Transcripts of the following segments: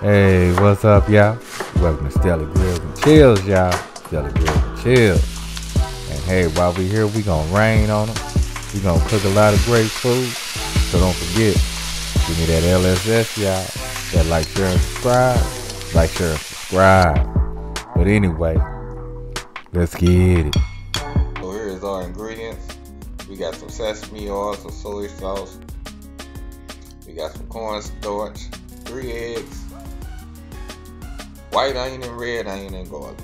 Hey, what's up, y'all? Welcome to Stelly Grills and Chills, y'all. Stelly Grills and Chills. And hey, while we here, we gonna rain on them. We gonna cook a lot of great food. So don't forget, give me that LSS, y'all. That like, share, and subscribe. Like, share, and subscribe. But anyway, let's get it. So here is our ingredients. We got some sesame oil, some soy sauce. We got some cornstarch, 3 eggs, white onion and red onion and garlic.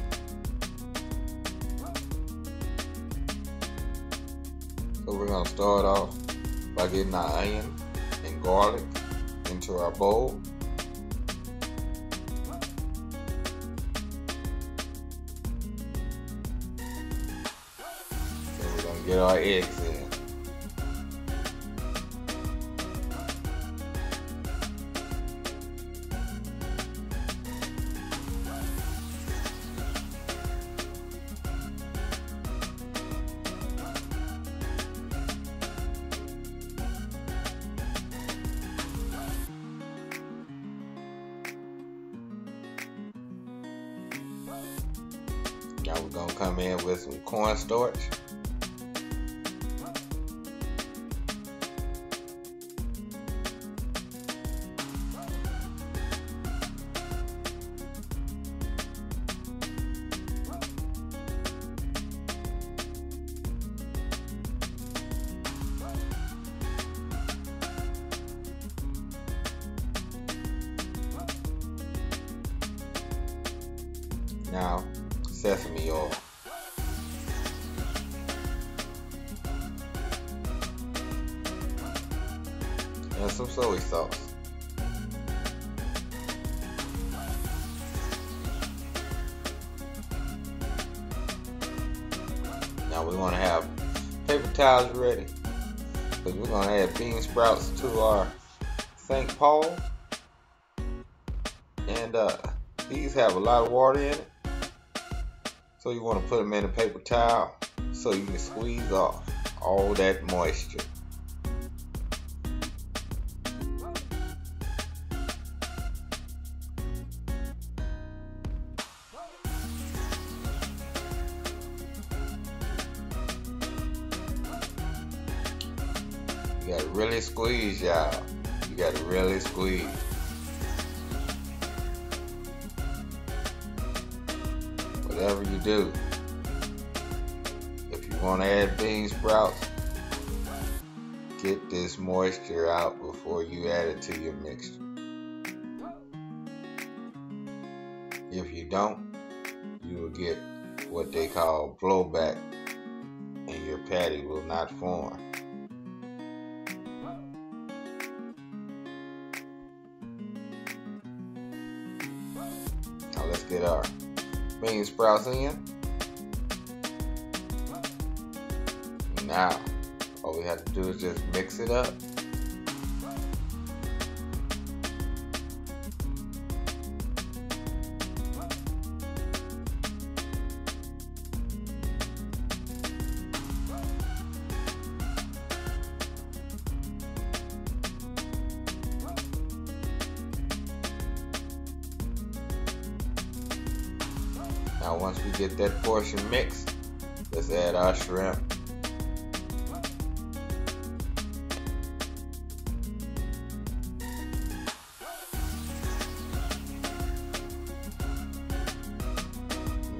So we're gonna start off by getting our onion and garlic into our bowl. Then we're gonna get our eggs in. Now we're gonna come in with some cornstarch. Now, sesame oil. And some soy sauce. Now we want to have paper towels ready, because we're going to add bean sprouts to our St. Paul. And these have a lot of water in it. So you want to put them in a paper towel so you can squeeze off all that moisture. You gotta really squeeze, y'all. You gotta really squeeze. Whatever you do, if you want to add bean sprouts, get this moisture out before you add it to your mixture. If you don't, you will get what they call blowback, and your patty will not form. Now let's get our bean sprouts in. Now, all we have to do is just mix it up. Now once we get that portion mixed, let's add our shrimp.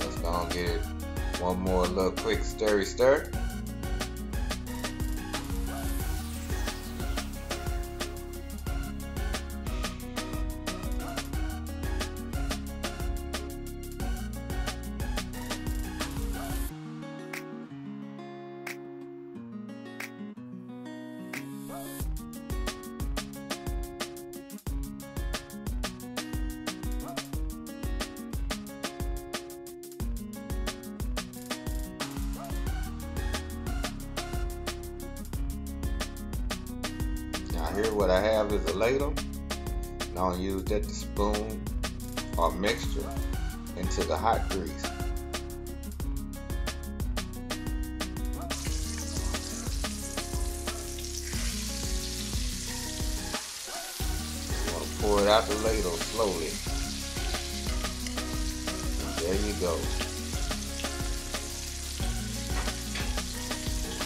Let's go and get it one more little quick stir. Now here what I have is a ladle. Now I'll use that to spoon our mixture into the hot grease. pour it out the ladle slowly. There you go.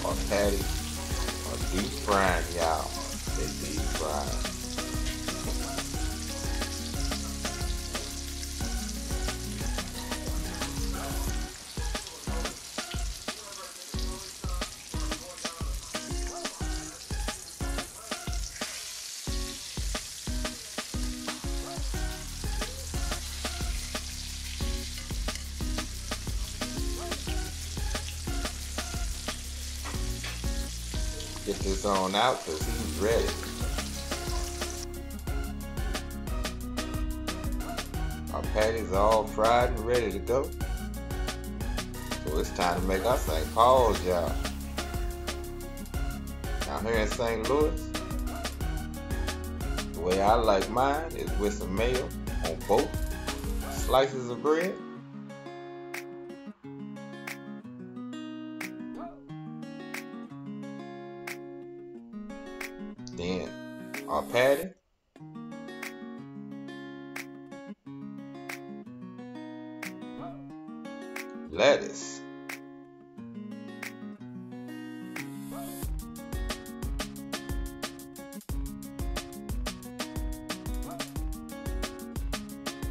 Our patties are deep frying, y'all. They deep frying. Get this on out because he's ready. Our patties are all fried and ready to go. So it's time to make our St. Paul's, y'all. Now here in St. Louis, the way I like mine is with some mayo on both slices of bread. Then our patty, lettuce,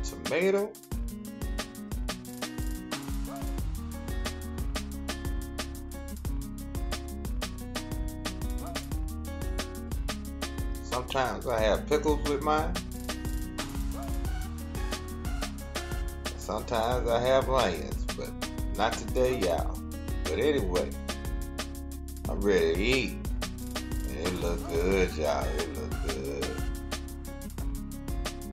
tomato, sometimes I have pickles with mine. Sometimes I have onions, but not today, y'all. But anyway, I'm ready to eat. And it look good, y'all. It